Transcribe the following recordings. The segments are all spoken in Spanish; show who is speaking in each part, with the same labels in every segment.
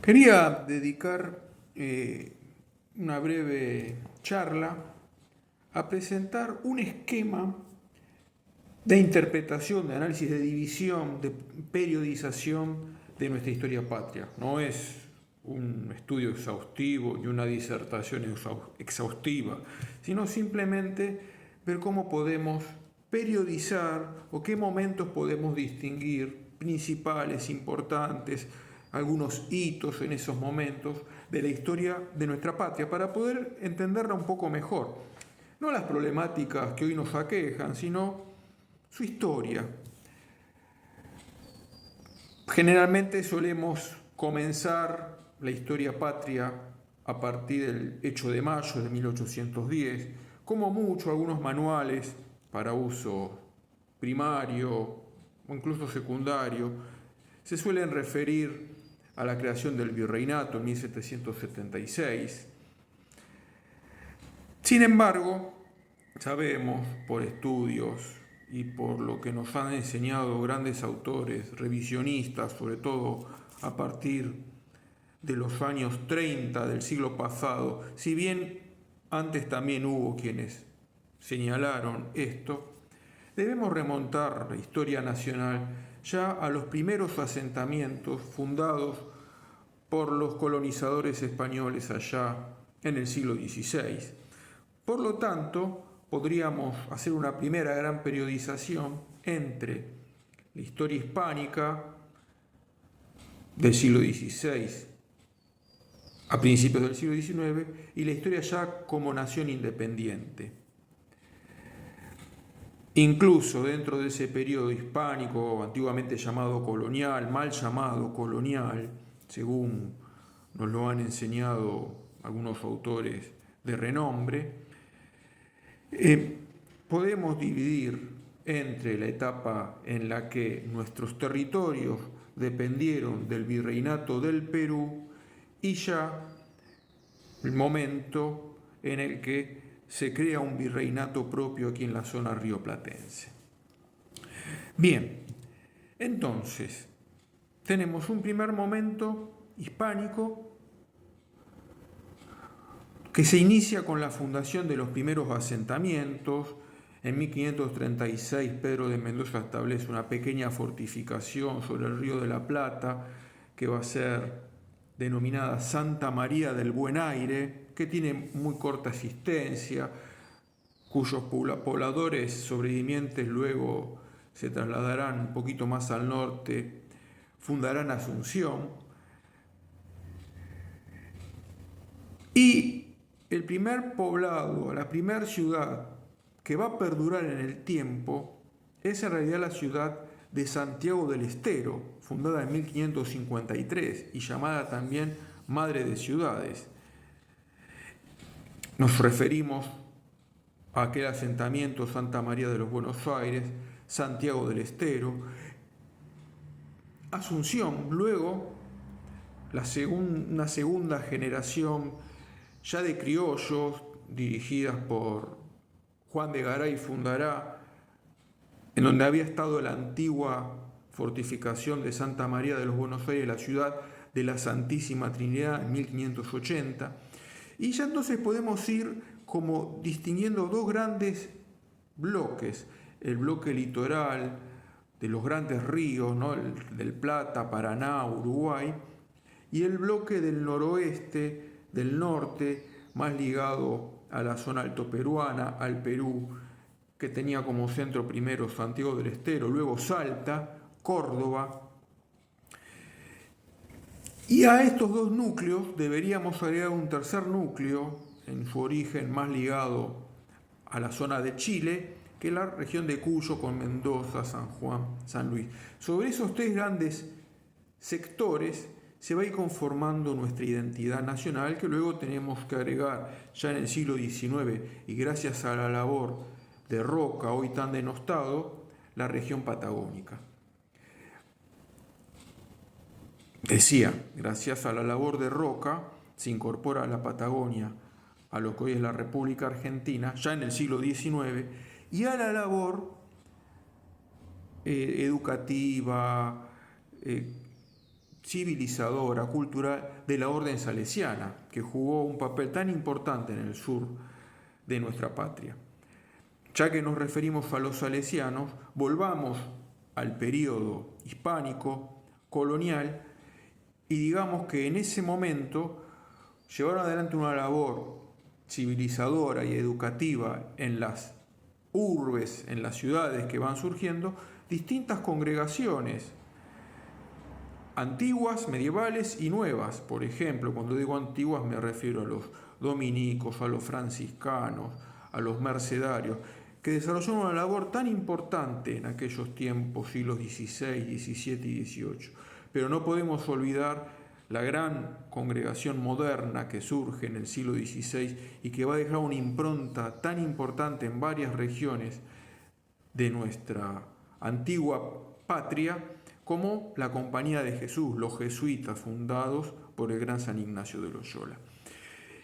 Speaker 1: Quería dedicar una breve charla a presentar un esquema de interpretación, de análisis, de división, de periodización de nuestra historia patria. No es un estudio exhaustivo y una disertación exhaustiva, sino simplemente ver cómo podemos periodizar o qué momentos podemos distinguir principales, importantes, algunos hitos en esos momentos de la historia de nuestra patria para poder entenderla un poco mejor. No las problemáticas que hoy nos aquejan, sino su historia. Generalmente solemos comenzar la historia patria a partir del hecho de mayo de 1810, como mucho algunos manuales para uso primario o incluso secundario se suelen referir a la creación del virreinato en 1776. Sin embargo, sabemos por estudios y por lo que nos han enseñado grandes autores, revisionistas, sobre todo a partir de los años 30 del siglo pasado, si bien antes también hubo quienes señalaron esto, debemos remontar la historia nacional ya a los primeros asentamientos fundados por los colonizadores españoles allá en el siglo XVI. Por lo tanto, podríamos hacer una primera gran periodización entre la historia hispánica del siglo XVI a principios del siglo XIX y la historia ya como nación independiente. Incluso dentro de ese periodo hispánico, antiguamente llamado colonial, mal llamado colonial, según nos lo han enseñado algunos autores de renombre, podemos dividir entre la etapa en la que nuestros territorios dependieron del virreinato del Perú y ya el momento en el que se crea un virreinato propio aquí en la zona rioplatense. Bien, entonces tenemos un primer momento hispánico que se inicia con la fundación de los primeros asentamientos. En 1536 Pedro de Mendoza establece una pequeña fortificación sobre el río de la Plata que va a ser denominada Santa María del Buen Aire, que tiene muy corta existencia, cuyos pobladores sobrevivientes luego se trasladarán un poquito más al norte, fundarán Asunción. Y el primer poblado, la primera ciudad que va a perdurar en el tiempo es en realidad la ciudad de Santiago del Estero, fundada en 1553 y llamada también Madre de Ciudades. Nos referimos a aquel asentamiento Santa María de los Buenos Aires, Santiago del Estero, Asunción, luego una segunda generación ya de criollos dirigidas por Juan de Garay fundará, en donde había estado la antigua fortificación de Santa María de los Buenos Aires, la ciudad de la Santísima Trinidad en 1580. Y ya entonces podemos ir como distinguiendo dos grandes bloques, el bloque litoral de los grandes ríos, ¿no? El del Plata, Paraná, Uruguay, y el bloque del noroeste, del norte, más ligado a la zona altoperuana, al Perú, que tenía como centro primero Santiago del Estero, luego Salta, Córdoba. Y a estos dos núcleos deberíamos agregar un tercer núcleo, en su origen más ligado a la zona de Chile, que es la región de Cuyo con Mendoza, San Juan, San Luis. Sobre esos tres grandes sectores se va a ir conformando nuestra identidad nacional, que luego tenemos que agregar ya en el siglo XIX y gracias a la labor de Roca, hoy tan denostado, la región patagónica. Decía, gracias a la labor de Roca se incorpora a la Patagonia a lo que hoy es la República Argentina, ya en el siglo XIX, y a la labor educativa, civilizadora, cultural de la orden salesiana, que jugó un papel tan importante en el sur de nuestra patria. Ya que nos referimos a los salesianos, volvamos al periodo hispánico, colonial, y digamos que en ese momento llevaron adelante una labor civilizadora y educativa en las urbes, en las ciudades que van surgiendo, distintas congregaciones, antiguas, medievales y nuevas. Por ejemplo, cuando digo antiguas me refiero a los dominicos, a los franciscanos, a los mercedarios, que desarrollaron una labor tan importante en aquellos tiempos, siglos XVI, XVII y XVIII. Pero no podemos olvidar la gran congregación moderna que surge en el siglo XVI y que va a dejar una impronta tan importante en varias regiones de nuestra antigua patria, como la Compañía de Jesús, los jesuitas fundados por el gran San Ignacio de Loyola.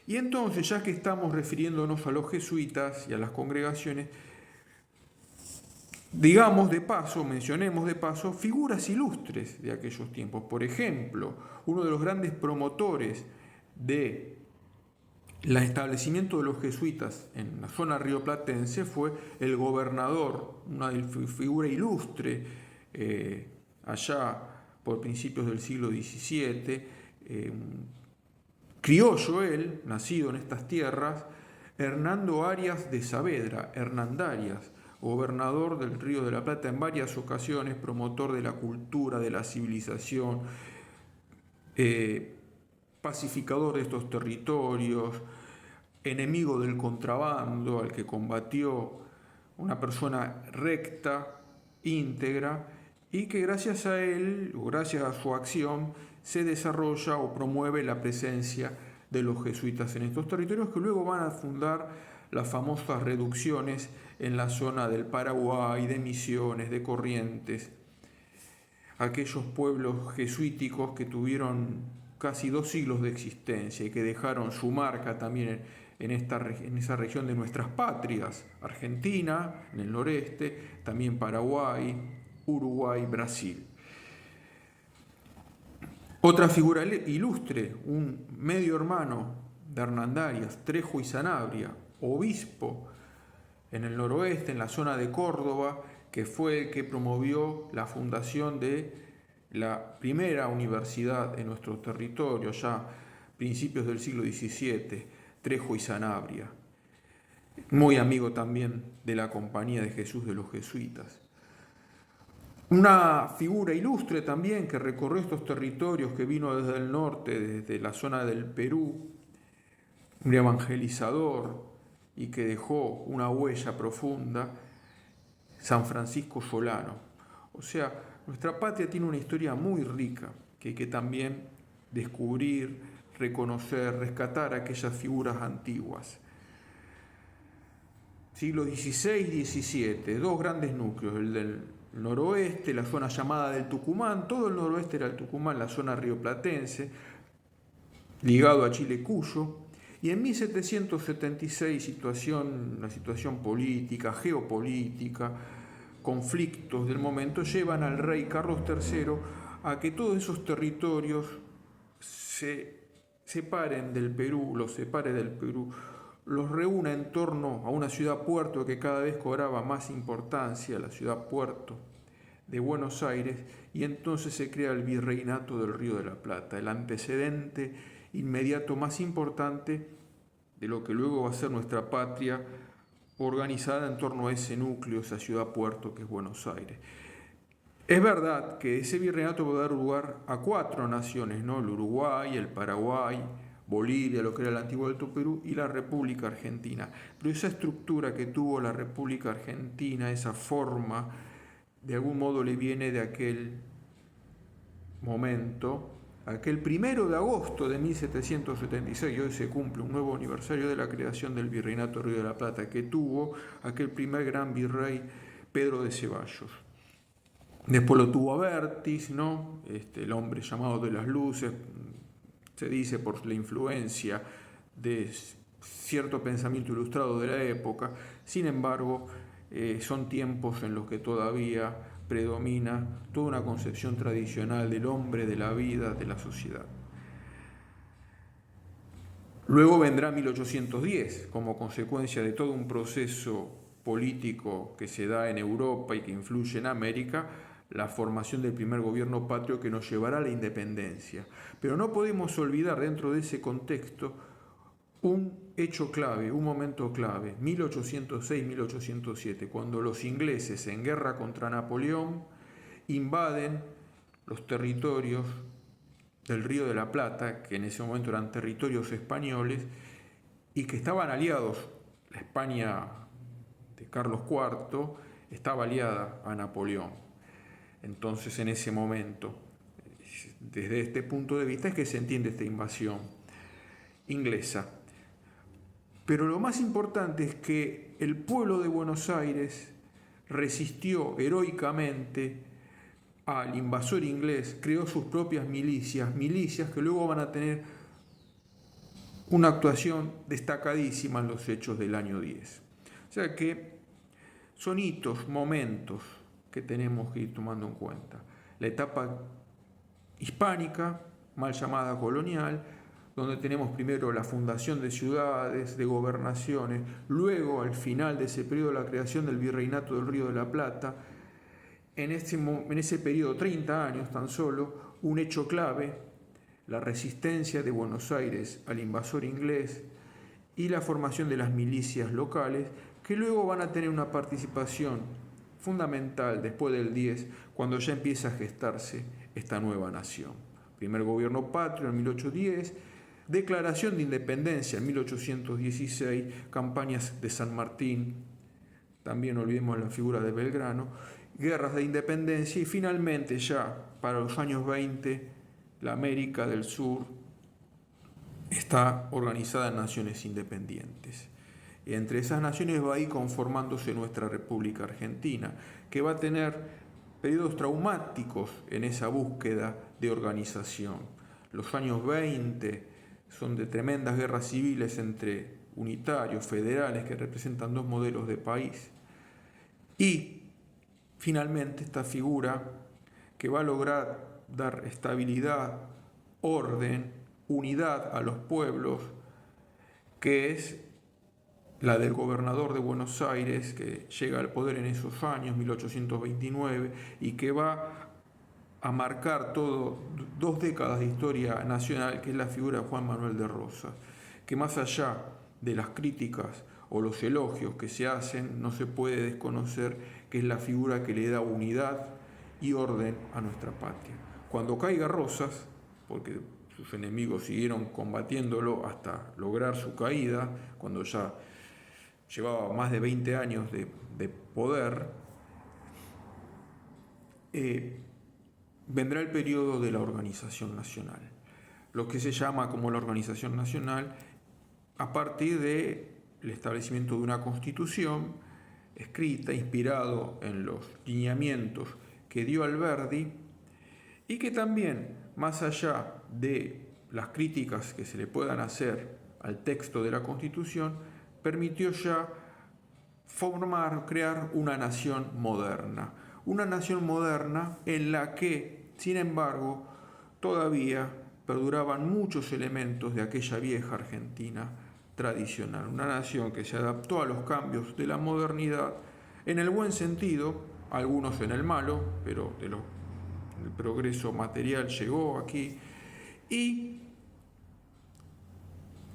Speaker 1: Y entonces, ya que estamos refiriéndonos a los jesuitas y a las congregaciones, digamos de paso, mencionemos de paso, figuras ilustres de aquellos tiempos. Por ejemplo, uno de los grandes promotores del establecimiento de los jesuitas en la zona rioplatense fue el gobernador, una figura ilustre, allá por principios del siglo XVII, criollo él, nacido en estas tierras, Hernando Arias de Saavedra, Hernandarias, gobernador del Río de la Plata en varias ocasiones, promotor de la cultura, de la civilización, pacificador de estos territorios, enemigo del contrabando, al que combatió, una persona recta, íntegra, y que gracias a él, o gracias a su acción, se desarrolla o promueve la presencia de los jesuitas en estos territorios, que luego van a fundar las famosas reducciones en la zona del Paraguay, de Misiones, de Corrientes, aquellos pueblos jesuíticos que tuvieron casi 2 siglos de existencia y que dejaron su marca también en esa región de nuestras patrias, Argentina, en el noreste, también Paraguay, Uruguay, Brasil. Otra figura ilustre, un medio hermano de Hernandarias, Trejo y Sanabria, obispo en el noroeste, en la zona de Córdoba, que fue el que promovió la fundación de la primera universidad en nuestro territorio, ya principios del siglo XVII, Trejo y Sanabria. Muy amigo también de la Compañía de Jesús de los jesuitas. Una figura ilustre también que recorrió estos territorios, que vino desde el norte, desde la zona del Perú, un evangelizador y que dejó una huella profunda, San Francisco Solano. O sea, nuestra patria tiene una historia muy rica que hay que también descubrir, reconocer, rescatar aquellas figuras antiguas. Siglo XVI y XVII, 2 grandes núcleos, el del noroeste, la zona llamada del Tucumán, todo el noroeste era el Tucumán, la zona rioplatense, ligado a Chile Cuyo, y en 1776 la situación política, geopolítica, conflictos del momento llevan al rey Carlos III a que todos esos territorios se separen del Perú, los separe del Perú, los reúna en torno a una ciudad-puerto que cada vez cobraba más importancia, la ciudad-puerto de Buenos Aires, y entonces se crea el Virreinato del Río de la Plata, el antecedente inmediato más importante de lo que luego va a ser nuestra patria, organizada en torno a ese núcleo, esa ciudad-puerto que es Buenos Aires. Es verdad que ese virreinato va a dar lugar a 4 naciones, ¿no? El Uruguay, el Paraguay, Bolivia, lo que era el antiguo Alto Perú, y la República Argentina. Pero esa estructura que tuvo la República Argentina, esa forma, de algún modo le viene de aquel momento, aquel 1 de agosto de 1776, y hoy se cumple un nuevo aniversario de la creación del Virreinato Río de la Plata, que tuvo aquel primer gran virrey Pedro de Ceballos. Después lo tuvo Abertis, ¿no? El hombre llamado de las luces, se dice por la influencia de cierto pensamiento ilustrado de la época. Sin embargo, son tiempos en los que todavía predomina toda una concepción tradicional del hombre, de la vida, de la sociedad. Luego vendrá 1810, como consecuencia de todo un proceso político que se da en Europa y que influye en América, la formación del primer gobierno patrio que nos llevará a la independencia. Pero no podemos olvidar dentro de ese contexto un hecho clave, un momento clave, 1806-1807, cuando los ingleses en guerra contra Napoleón invaden los territorios del Río de la Plata, que en ese momento eran territorios españoles, y que estaban aliados. La España de Carlos IV estaba aliada a Napoleón. Entonces, en ese momento, desde este punto de vista es que se entiende esta invasión inglesa. Pero lo más importante es que el pueblo de Buenos Aires resistió heroicamente al invasor inglés, creó sus propias milicias que luego van a tener una actuación destacadísima en los hechos del año 10. O sea que son hitos, momentos que tenemos que ir tomando en cuenta. La etapa hispánica, mal llamada colonial, donde tenemos primero la fundación de ciudades, de gobernaciones, luego al final de ese periodo la creación del Virreinato del Río de la Plata. En ese periodo, 30 años tan solo, un hecho clave, la resistencia de Buenos Aires al invasor inglés y la formación de las milicias locales, que luego van a tener una participación fundamental después del 10, cuando ya empieza a gestarse esta nueva nación. Primer gobierno patrio en 1810, declaración de independencia en 1816, campañas de San Martín, también olvidemos la figura de Belgrano, guerras de independencia y finalmente ya para los años 20 la América del Sur está organizada en naciones independientes. Y entre esas naciones va a ir conformándose nuestra República Argentina, que va a tener periodos traumáticos en esa búsqueda de organización. Los años 20 son de tremendas guerras civiles entre unitarios, federales, que representan dos modelos de país. Y finalmente esta figura que va a lograr dar estabilidad, orden, unidad a los pueblos, que es la del gobernador de Buenos Aires, que llega al poder en esos años, 1829, y que va a marcar todo 2 décadas de historia nacional, que es la figura de Juan Manuel de Rosas, que más allá de las críticas o los elogios que se hacen, no se puede desconocer que es la figura que le da unidad y orden a nuestra patria. Cuando caiga Rosas, porque sus enemigos siguieron combatiéndolo hasta lograr su caída, cuando ya llevaba más de 20 años de poder, vendrá el periodo de la organización nacional, lo que se llama como la organización nacional a partir del establecimiento de una constitución escrita, inspirado en los lineamientos que dio Alberdi, y que también, más allá de las críticas que se le puedan hacer al texto de la Constitución, permitió ya crear una nación moderna en la que, sin embargo, todavía perduraban muchos elementos de aquella vieja Argentina tradicional, una nación que se adaptó a los cambios de la modernidad en el buen sentido, algunos en el malo, pero el progreso material llegó aquí, y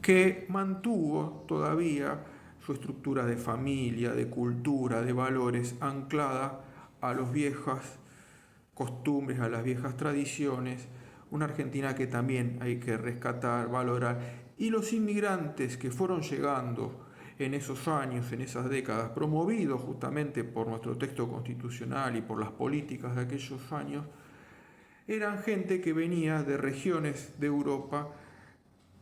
Speaker 1: que mantuvo todavía su estructura de familia, de cultura, de valores anclada a las viejas costumbres, a las viejas tradiciones, una Argentina que también hay que rescatar, valorar, y los inmigrantes que fueron llegando en esos años, en esas décadas, promovidos justamente por nuestro texto constitucional y por las políticas de aquellos años, eran gente que venía de regiones de Europa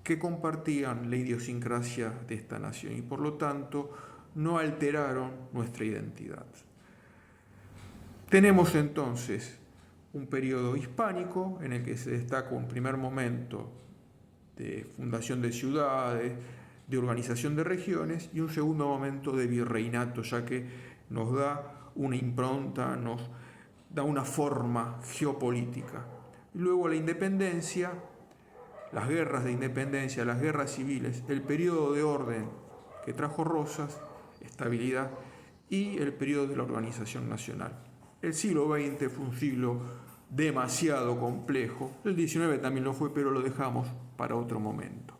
Speaker 1: que compartían la idiosincrasia de esta nación y por lo tanto no alteraron nuestra identidad. Tenemos entonces un periodo hispánico en el que se destaca un primer momento de fundación de ciudades, de organización de regiones y un segundo momento de virreinato, ya que nos da una impronta, nos da una forma geopolítica. Y luego la independencia, las guerras de independencia, las guerras civiles, el periodo de orden que trajo Rosas, estabilidad, y el periodo de la organización nacional. El siglo XX fue un siglo demasiado complejo, el XIX también lo fue, pero lo dejamos para otro momento.